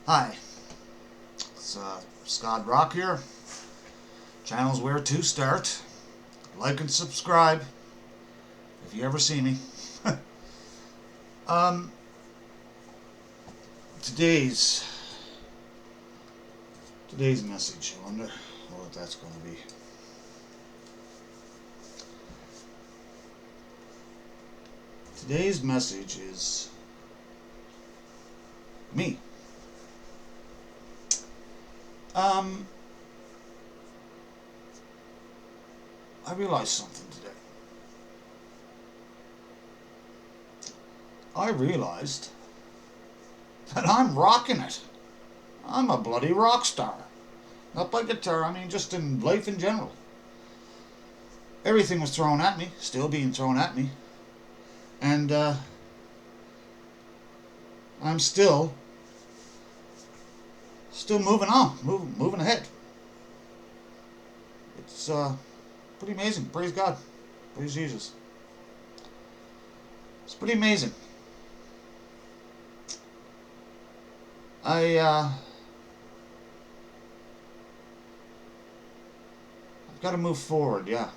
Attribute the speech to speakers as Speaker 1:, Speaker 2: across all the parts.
Speaker 1: Hi, it's Scott Rock here. Channel's where to start. Like and subscribe if you ever see me. um, today's message. I wonder what that's going to be. Today's message is me. I realized something today. I realized that I'm rocking it. I'm a bloody rock star. Not by guitar, I mean just in life in general. Everything was thrown at me, still being thrown at me. And I'm still moving on, moving ahead. It's pretty amazing. Praise God. Praise Jesus. It's pretty amazing. I've got to move forward, yeah.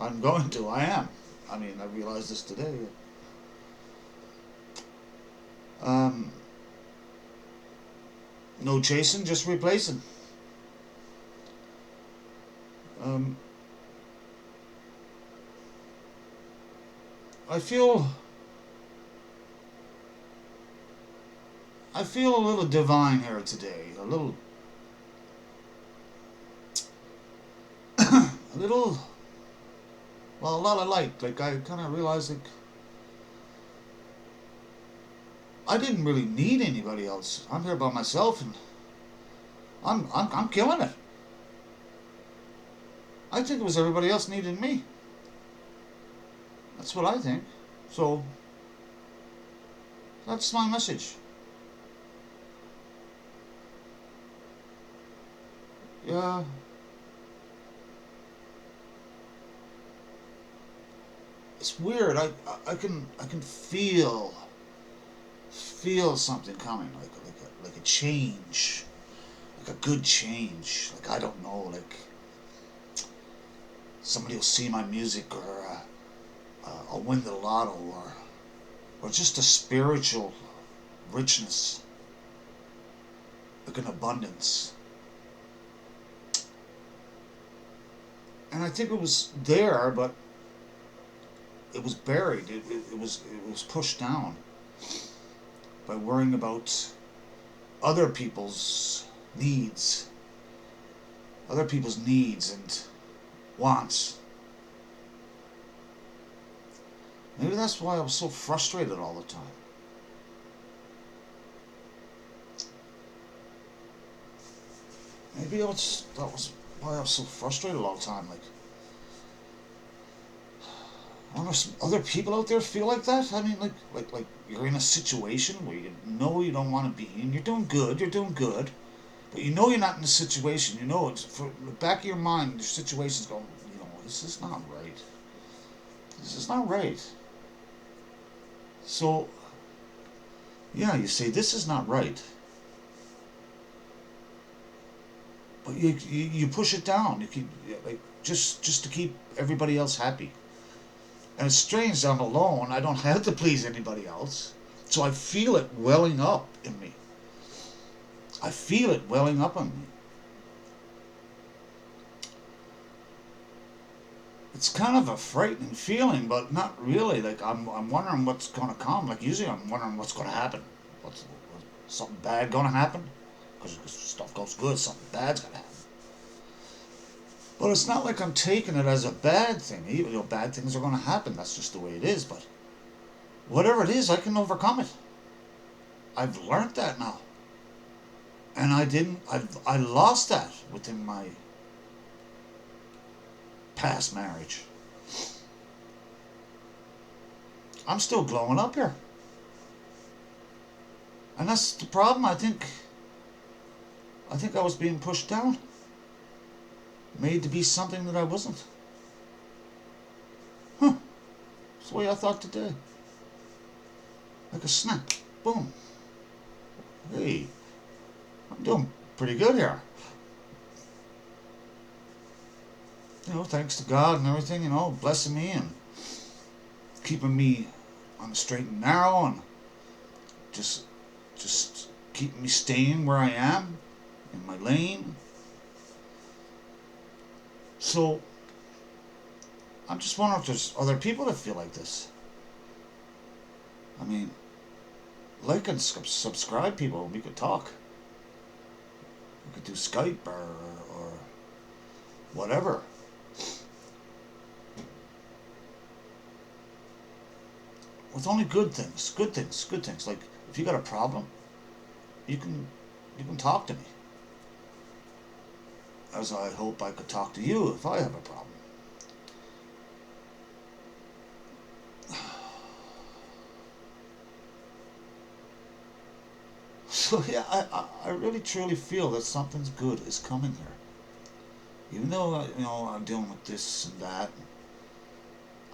Speaker 1: I'm going to. I am. I mean, I realized this today. No chasing, just replacing. I feel a little divine here today. A little well, a lot of light. Like, I kind of realized, like, I didn't really need anybody else. I'm here by myself, and I'm killing it. I think it was everybody else needed me. That's what I think. So that's my message. Yeah. It's weird. I can feel something coming, like a change, like a good change. Like, I don't know, like somebody will see my music, or I'll win the lotto, or just a spiritual richness, like an abundance. And I think it was there, but it was buried. It was pushed down by worrying about other people's needs, and wants. Maybe that's why I was so frustrated all the time. Maybe that was why I was so frustrated all the time. Like, I wonder if some other people out there feel like that. I mean, like you're in a situation where you know you don't want to be in. You're doing good, but you know you're not in a situation. You know, it's for the back of your mind. Your situation's going. You know, this is not right. This is not right. So, yeah, you say this is not right, but you push it down. You keep, like, just to keep everybody else happy. And it's strange, I'm alone. I don't have to please anybody else. So I feel it welling up in me. I feel it welling up in me. It's kind of a frightening feeling, but not really. Like, I'm wondering what's going to come. Like, usually I'm wondering what's going to happen. What's something bad going to happen? Because if stuff goes good, something bad's going to happen. But it's not like I'm taking it as a bad thing. Even though bad things are going to happen, that's just the way it is. But whatever it is, I can overcome it. I've learned that now. And I lost that within my past marriage. I'm still glowing up here. And that's the problem. I think I was being pushed down. Made to be something that I wasn't. That's the way I thought today. Like a snap. Boom. Hey. I'm doing pretty good here. Thanks to God and everything, blessing me and keeping me on the straight and narrow and just just keeping me staying where I am in my lane. So I'm just wondering if there's other people that feel like this. I mean, like and subscribe, people. We could talk. We could do Skype or whatever. With only good things, good things, good things. Like if you got a problem, you can you can talk to me. As I hope I could talk to you if I have a problem. So yeah, I really truly feel that something's good is coming here. Even though I'm dealing with this and that,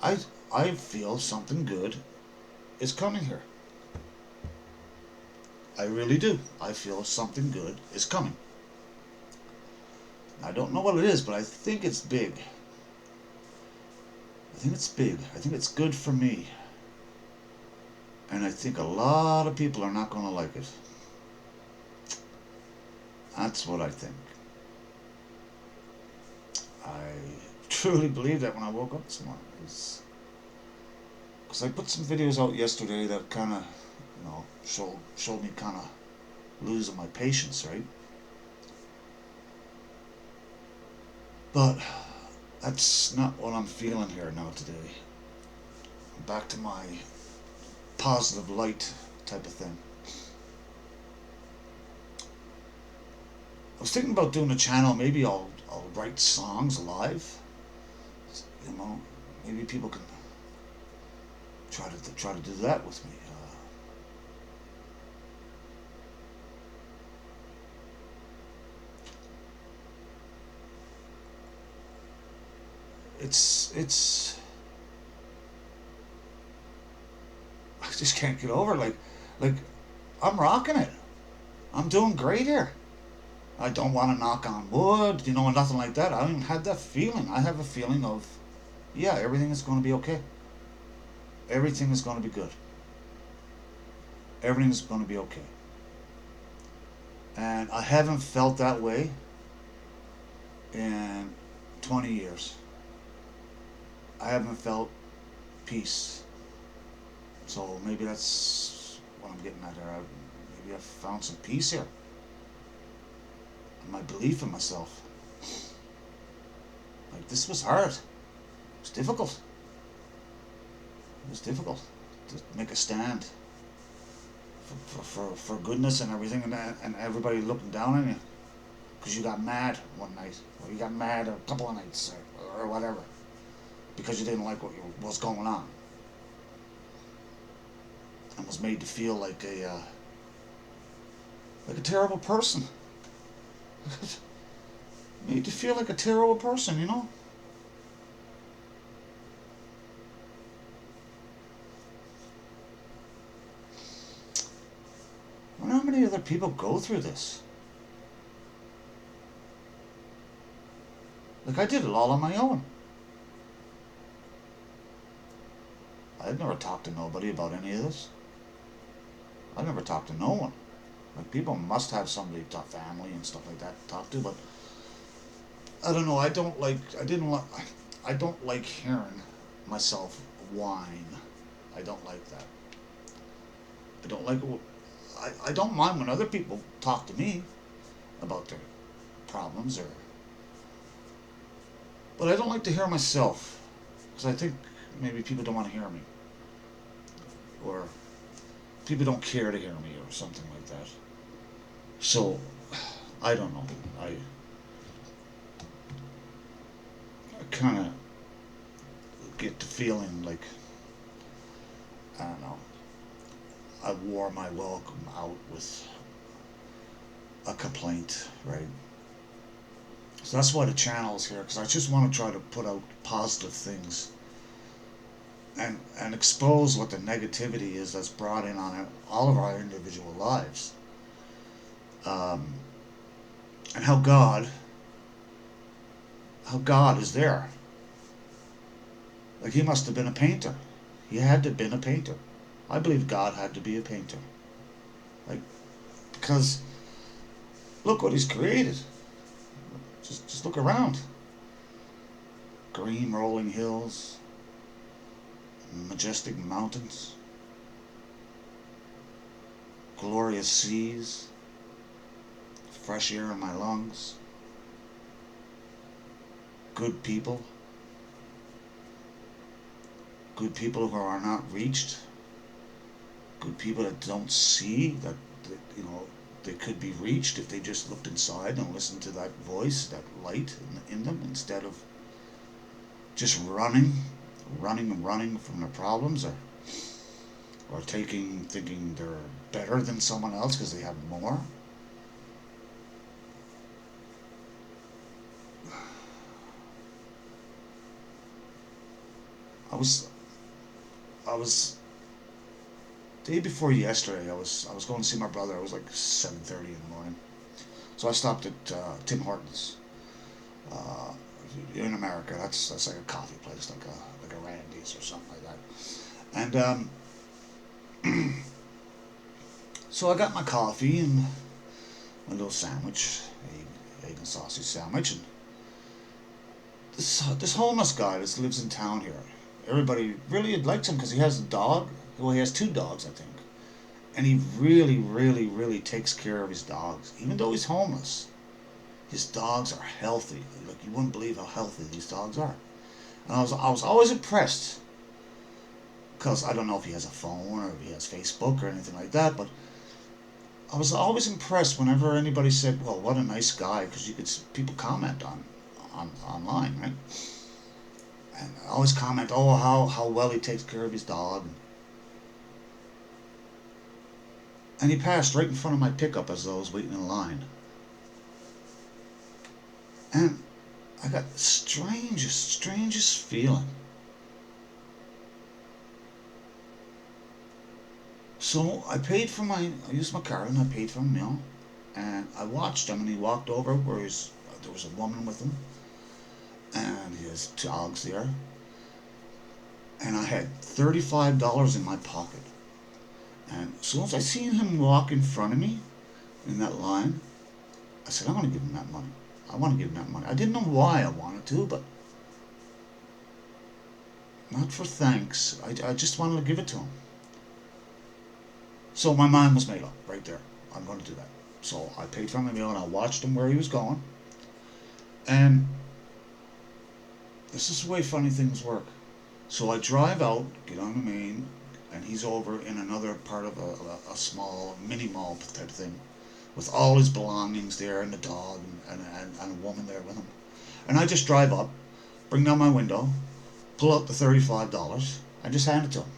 Speaker 1: I I feel something good is coming here. I really do. I feel something good is coming. I don't know what it is, but I think it's big. I think it's big. I think it's good for me. And I think a lot of people are not going to like it. That's what I think. I truly believe that when I woke up this morning. Because I put some videos out yesterday that kind of, showed me kind of losing my patience, right? But that's not what I'm feeling here now today. I'm back to my positive light type of thing. I was thinking about doing a channel. Maybe I'll write songs live. Maybe people can try to do that with me. It's I just can't get over like I'm rocking it. I'm doing great here. I don't want to knock on wood, and nothing like that. I don't even have that feeling. I have a feeling of, yeah, everything is going to be okay. Everything is going to be good. Everything is going to be okay. And I haven't felt that way in 20 years. I haven't felt peace. So maybe that's what I'm getting at here. Maybe I've found some peace here. My belief in myself. Like, this was hard. It was difficult. It was difficult to make a stand for goodness and everything, and everybody looking down on you because you got mad one night, or you got mad a couple of nights, or whatever, because you didn't like what was going on, and was made to feel like a terrible person. Made to feel like a terrible person, I wonder how many other people go through this. Like, I did it all on my own. I'd never talked to nobody about any of this. I never talked to no one. Like, people must have somebody, family and stuff like that, to talk to, but I don't know. I don't like hearing myself whine. I don't like that. I don't like it. I don't mind when other people talk to me about their problems, but I don't like to hear myself, because I think maybe people don't want to hear me, or people don't care to hear me, or something like that. So I don't know. I kind of get the feeling like, I don't know, I wore my welcome out with a complaint, right? So that's why the channel is here, because I just want to try to put out positive things and expose what the negativity is that's brought in on all of our individual lives. um, and how God is there. Like he must have been a painter. He had to have been a painter. I believe God had to be a painter. Like, because look what he's created. Just look around. Green rolling hills, majestic mountains, glorious seas, fresh air in my lungs, good people, good people who are not reached, good people that don't see that they could be reached if they just looked inside and listened to that voice, that light in them, instead of just running from their problems, or thinking they're better than someone else because they have more. I was I was day before yesterday. I was going to see my brother. It was like 7:30 in the morning. So I stopped at Tim Hortons. Uh, in America, that's like a coffee place, like a Randy's or something like that. And so I got my coffee and my little sandwich, egg and sausage sandwich, and this homeless guy that lives in town here. Everybody really likes him because he has a dog. Well, he has two dogs, I think, and he really, really, really takes care of his dogs, even though he's homeless. His dogs are healthy. Like you wouldn't believe how healthy these dogs are. And I was always impressed because I don't know if he has a phone or if he has Facebook or anything like that, but I was always impressed whenever anybody said, "Well, what a nice guy," because you could people comment on online, right? And I always comment, "Oh, how well he takes care of his dog." And he passed right in front of my pickup as I was waiting in line. And I got the strangest feeling. So I used my card and I paid for a meal. And I watched him and he walked over where there was a woman with him. And his dogs there. And I had $35 in my pocket. And as soon as I seen him walk in front of me in that line, I said, I want to give him that money. I want to give him that money. I didn't know why I wanted to, but not for thanks. I just wanted to give it to him. So my mind was made up right there. I'm going to do that. So I paid for my meal and I watched him where he was going. And this is the way funny things work. So I drive out, get on the main, and he's over in another part of a small mini mall type thing, with all his belongings there and the dog and a woman there with him. And I just drive up, bring down my window, pull out the $35, and just hand it to him.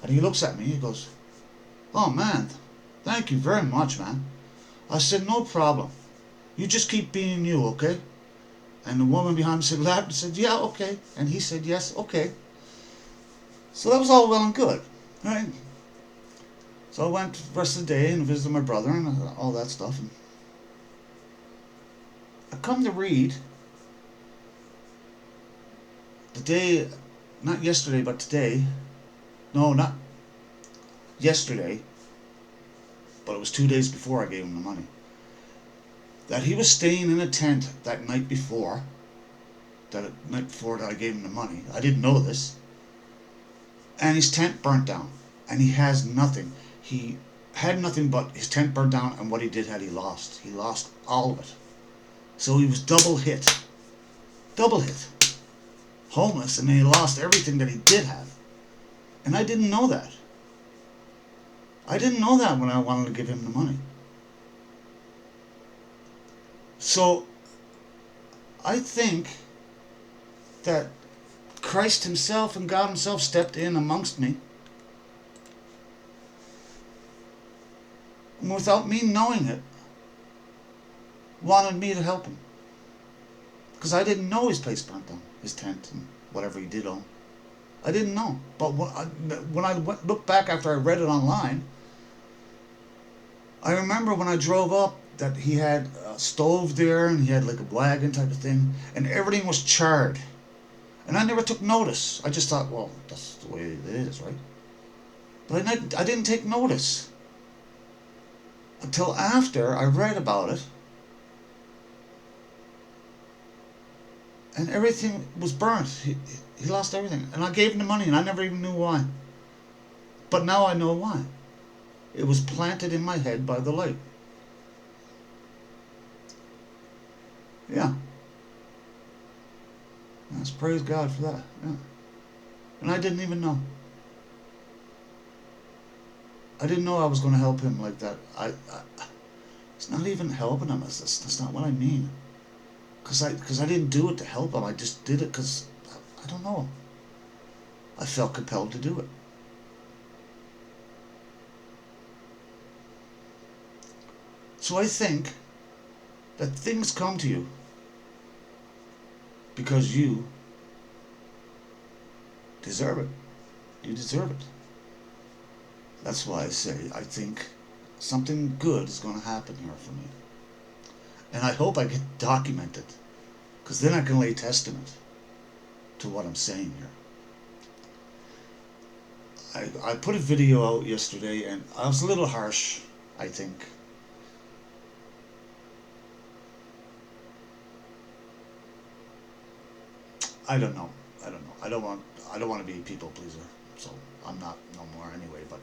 Speaker 1: And he looks at me, he goes, "Oh man, thank you very much, man." I said, "No problem. You just keep being you, okay?" And the woman behind me said, laughed and said, "Yeah, okay." And he said, "Yes, okay." So that was all well and good, right? So I went the rest of the day and visited my brother and all that stuff. And I come to read the day, not yesterday, but today. No, not yesterday, but it was 2 days before I gave him the money. That he was staying in a tent that night before. That I gave him the money. I didn't know this. And his tent burnt down. And he has nothing. He had nothing but his tent burned down, and what he did had he lost. He lost all of it. So he was double hit. Double hit. Homeless, and he lost everything that he did have. And I didn't know that. I didn't know that when I wanted to give him the money. So I think that Christ himself and God himself stepped in amongst me, and without me knowing it, wanted me to help him. Because I didn't know his place burnt down, his tent and whatever he did own. I didn't know. But when I looked back after I read it online, I remember when I drove up that he had a stove there and he had like a wagon type of thing, and everything was charred. And I never took notice. I just thought, well, that's the way it is, right? But I didn't take notice until after I read about it, and everything was burnt. He lost everything, and I gave him the money, and I never even knew why. But now I know why. It was planted in my head by the light. Yeah. Let's praise God for that. Yeah. And I didn't even know. I didn't know I was going to help him like that. It's not even helping him. That's not what I mean. Because I didn't do it to help him. I just did it because, I don't know. I felt compelled to do it. So I think that things come to you because you deserve it. You deserve it. That's why I say I think something good is going to happen here for me. And I hope I get documented, because then I can lay testament to what I'm saying here. I put a video out yesterday, and I was a little harsh, I think. I don't know. I don't want to be a people pleaser, so I'm not no more anyway, but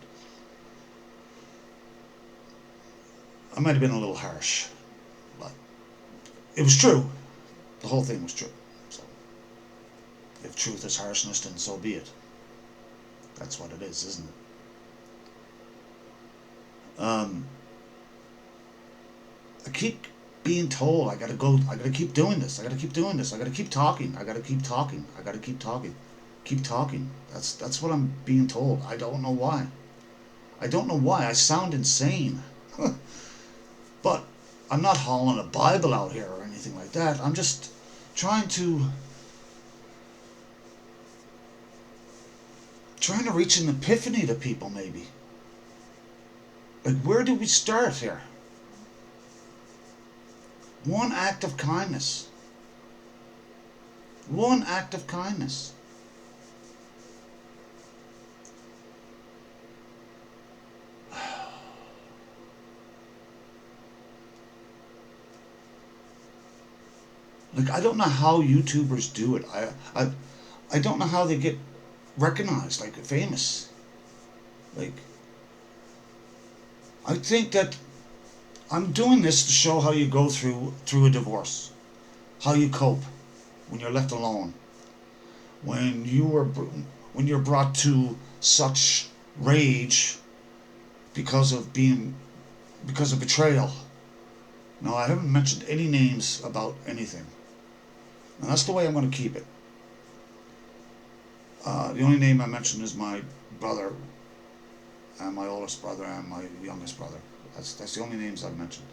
Speaker 1: I might have been a little harsh, but it was true. The whole thing was true. So if truth is harshness, then so be it. That's what it is, isn't it? I keep being told I gotta keep doing this, I gotta keep doing this, I gotta keep talking, I gotta keep talking, I gotta keep talking. Keep talking. That's what I'm being told. I don't know why. I don't know why. I sound insane. But I'm not hauling a Bible out here or anything like that. I'm just trying to reach an epiphany to people, maybe. Like, where do we start here? One act of kindness. One act of kindness. Like, I don't know how YouTubers do it. I don't know how they get recognized, like famous. Like, I think that I'm doing this to show how you go through a divorce, how you cope when you're left alone, when you're brought to such rage because of betrayal. Now, I haven't mentioned any names about anything. And that's the way I'm going to keep it. The only name I mentioned is my brother, and my oldest brother, and my youngest brother. That's the only names I've mentioned.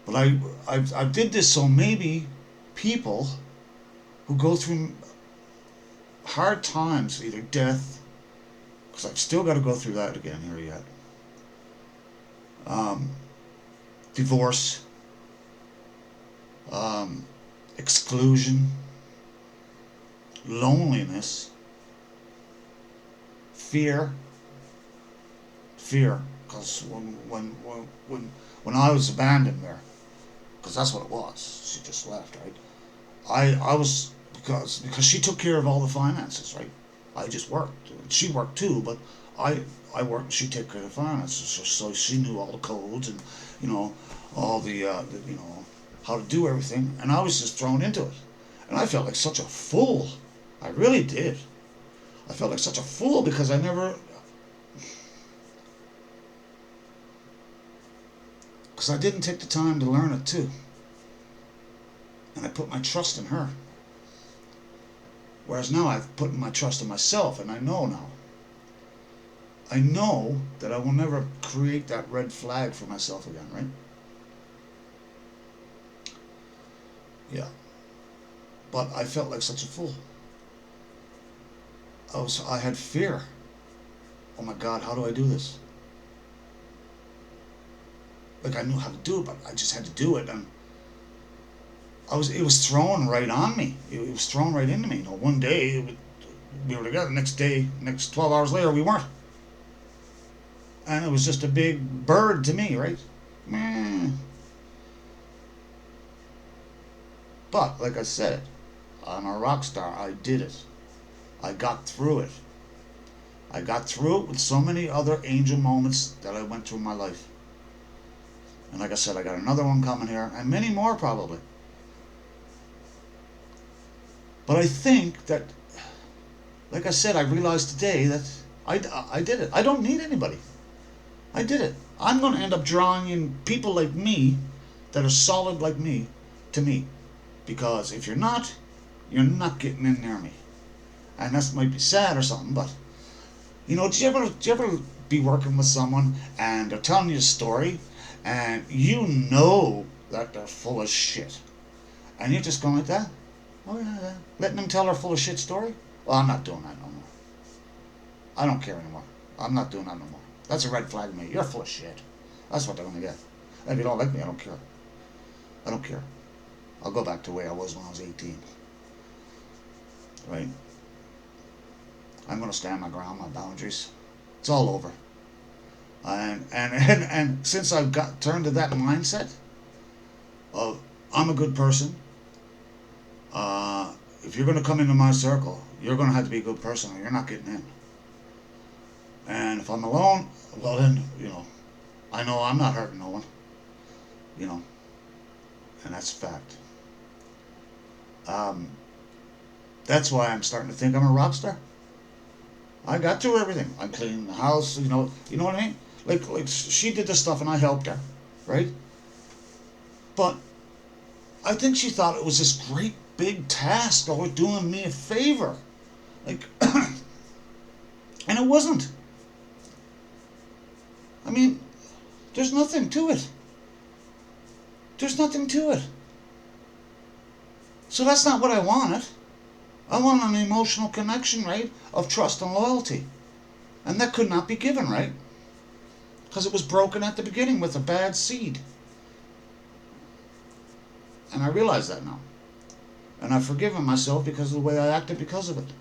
Speaker 1: But I did this so maybe people who go through hard times, either death, because I've still got to go through that again here yet, divorce, exclusion, loneliness, fear, because when I was abandoned there, because that's what it was, she just left, right? I was, because she took care of all the finances, right? I just worked. She worked too, but I worked and she took care of the finances, so she knew all the codes and, all the how to do everything, and I was just thrown into it. And I felt like such a fool. I really did. I felt like such a fool because I didn't take the time to learn it too. And I put my trust in her. Whereas now I've put my trust in myself, and I know now. I know that I will never create that red flag for myself again, right? Yeah. But I felt like such a fool. I had fear. Oh my God, how do I do this? Like I knew how to do it, but I just had to do it, and it was thrown right on me. It was thrown right into me. You know, one day we were together. Next day, next 12 hours later, we weren't, and it was just a big bird to me, right? Meh. But like I said, I'm a rock star. I did it. I got through it. I got through it with so many other angel moments that I went through in my life. And like I said, I got another one coming here, and many more probably. But I think that, like I said, I realized today that I did it. I don't need anybody. I did it. I'm going to end up drawing in people like me that are solid like me to me. Because if you're not getting in near me. And that might be sad or something, but do you ever be working with someone and they're telling you a story and you know that they're full of shit, and you're just going like that? Oh yeah, yeah. Letting them tell their full of shit story? Well, I'm not doing that no more. I don't care anymore. I'm not doing that no more. That's a red flag to me. You're full of shit. That's what they're gonna get. And if you don't like me, I don't care. I don't care. I'll go back to the way I was when I was 18. Right? I'm going to stand my ground, my boundaries. It's all over. And since I've got turned to that mindset of I'm a good person, if you're going to come into my circle, you're going to have to be a good person or you're not getting in. And if I'm alone, well then, I know I'm not hurting no one. And that's a fact. That's why I'm starting to think I'm a rock star. I got through everything. I'm cleaning the house, you know what I mean? Like she did this stuff and I helped her, right? But I think she thought it was this great big task or doing me a favor. Like, and it wasn't. I mean, there's nothing to it. There's nothing to it. So that's not what I wanted. I want an emotional connection, right, of trust and loyalty. And that could not be given, right? Because it was broken at the beginning with a bad seed. And I realize that now. And I've forgiven myself because of the way I acted because of it.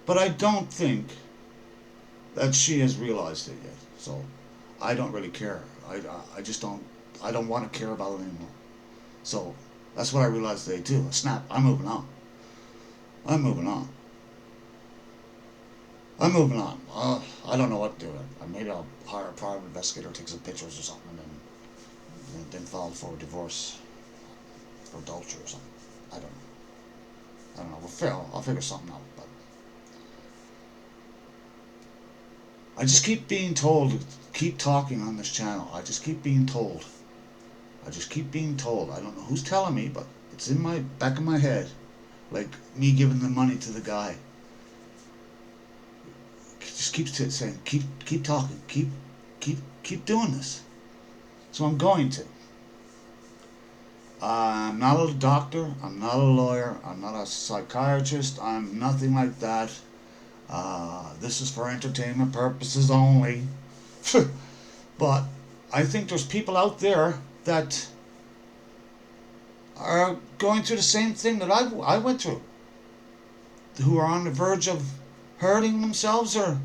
Speaker 1: But I don't think that she has realized it yet. So I don't really care. I just don't. I don't want to care about it anymore. So that's what I realized today too. Snap. I'm moving on. I'm moving on. I'm moving on. I don't know what to do. Maybe I'll hire a private investigator, take some pictures or something, and then file for a divorce for adultery or something. I don't know. I don't know. I'll figure something out. But I just keep being told to keep talking on this channel. I just keep being told. I just keep being told. I don't know who's telling me, but it's in my back of my head. Like me giving the money to the guy. Just keeps saying, keep talking, keep doing this. So I'm going to. I'm not a doctor. I'm not a lawyer. I'm not a psychiatrist. I'm nothing like that. This is for entertainment purposes only. But I think there's people out there that are going through the same thing that I went through, who are on the verge of hurting themselves, or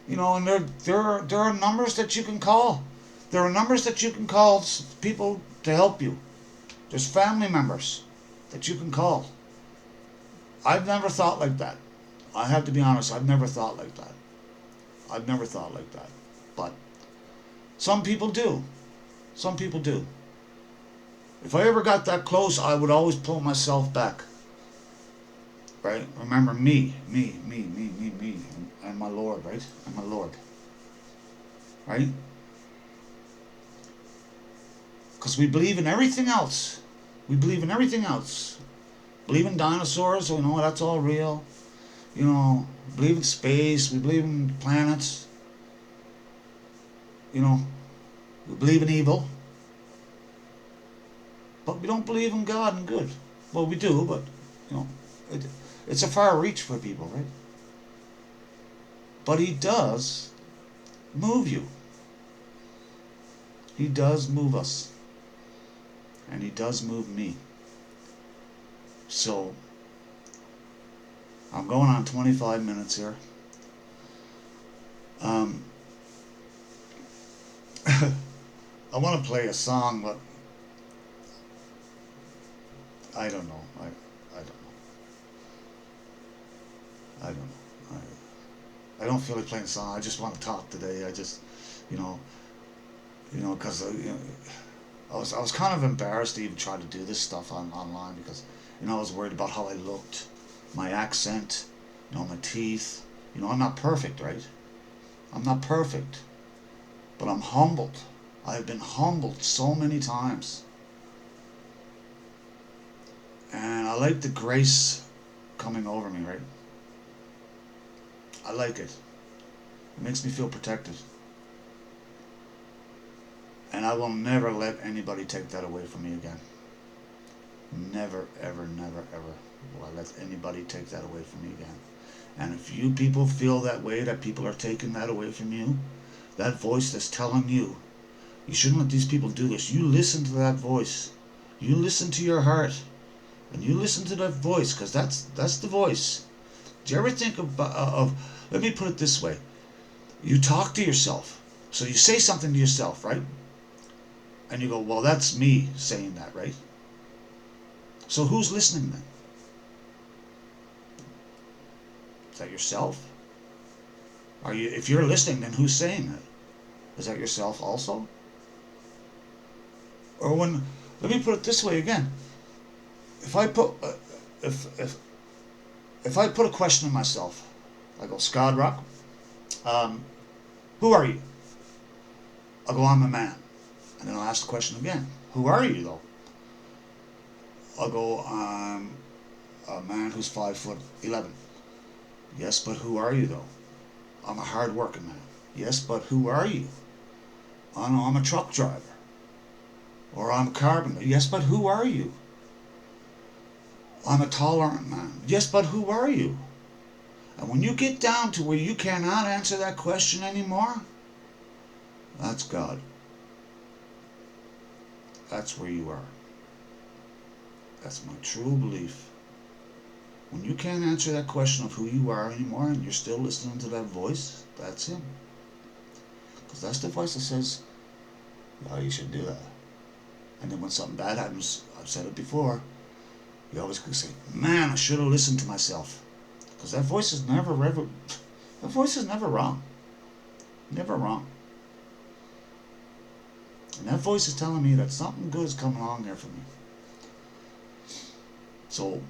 Speaker 1: and there are numbers that you can call. There are numbers that you can call people to help you. There's family members that you can call. I've never thought like that. I have to be honest, I've never thought like that. I've never thought like that. But some people do. Some people do. If I ever got that close, I would always pull myself back. Right? Remember me, and my Lord, right? And my Lord. Right? Because we believe in everything else. We believe in everything else. Believe in dinosaurs, that's all real. Believe in space, we believe in planets. We believe in evil. But we don't believe in God and good. Well, we do, but, it's a far reach for people, right? But he does move you. He does move us. And he does move me. So, I'm going on 25 minutes here. Um, I want to play a song, but I don't know. I don't know. I don't know. I don't feel like playing a song. I just want to talk today. I just, you know, because I was kind of embarrassed to even try to do this stuff online because, I was worried about how I looked, my accent, my teeth. I'm not perfect, right? I'm not perfect, but I'm humbled. I've been humbled so many times. And I like the grace coming over me, right? I like it. It makes me feel protected. And I will never let anybody take that away from me again. Never, ever, never, ever will I let anybody take that away from me again. And if you people feel that way, that people are taking that away from you, that voice that's telling you, you shouldn't let these people do this. You listen to that voice. You listen to your heart. And you listen to that voice, because that's the voice. Do you ever think let me put it this way. You talk to yourself. So you say something to yourself, right? And you go, well, that's me saying that, right? So who's listening then? Is that yourself? If you're listening, then who's saying it? Is that yourself also? Or let me put it this way again. If I put if I put a question to myself, I go, Scott Rock, who are you? I'll go, I'm a man. And then I'll ask the question again. Who are you, though? I'll go, I'm a man who's 5'11". Yes, but who are you, though? I'm a hard-working man. Yes, but who are you? Oh, no, I'm a truck driver. Or I'm a carpenter. Yes, but who are you? I'm a tolerant man. Yes, but who are you? And when you get down to where you cannot answer that question anymore, that's God. That's where you are. That's my true belief. When you can't answer that question of who you are anymore and you're still listening to that voice, that's him. Because that's the voice that says, oh, you should do that. And then when something bad happens, I've said it before, you always can say, man, I should have listened to myself. Because that voice is never wrong. Never wrong. And that voice is telling me that something good is coming along there for me. So,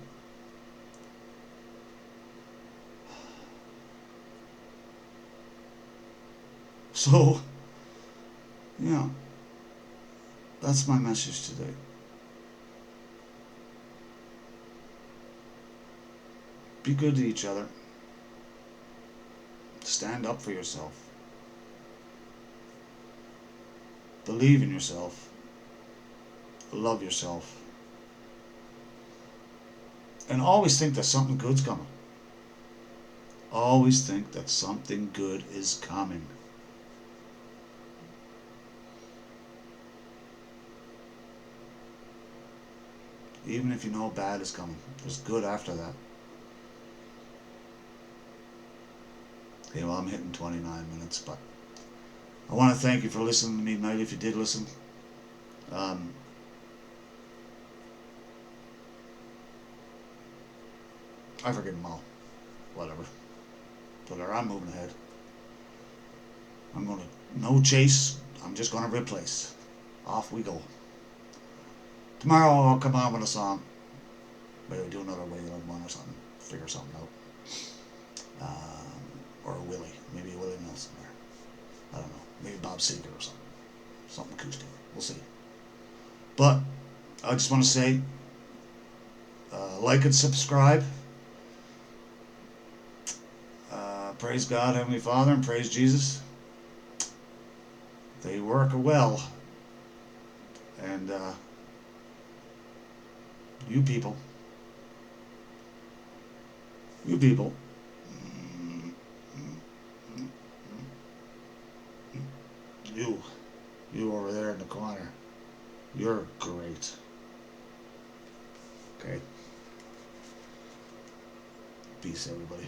Speaker 1: yeah, that's my message today. Be good to each other. Stand up for yourself. Believe in yourself. Love yourself. And always think that something good's coming. Always think that something good is coming. Even if you know bad is coming, there's good after that. Okay, well, I'm hitting 29 minutes, but I want to thank you for listening to me tonight, if you did listen. I forgive them all. Whatever. I'm moving ahead. I'm going to, no chase, I'm just going to replace. Off we go. Tomorrow I'll come on with a song. Maybe do another Wailing one or something. Figure something out. Or a Willie. Maybe a Willie Nelson there. I don't know. Maybe Bob Seger or something. Something acoustic. We'll see. But I just want to say, like and subscribe. Praise God, Heavenly Father, and praise Jesus. They work well. And you people, You over there in the corner. You're great. Okay? Peace, everybody.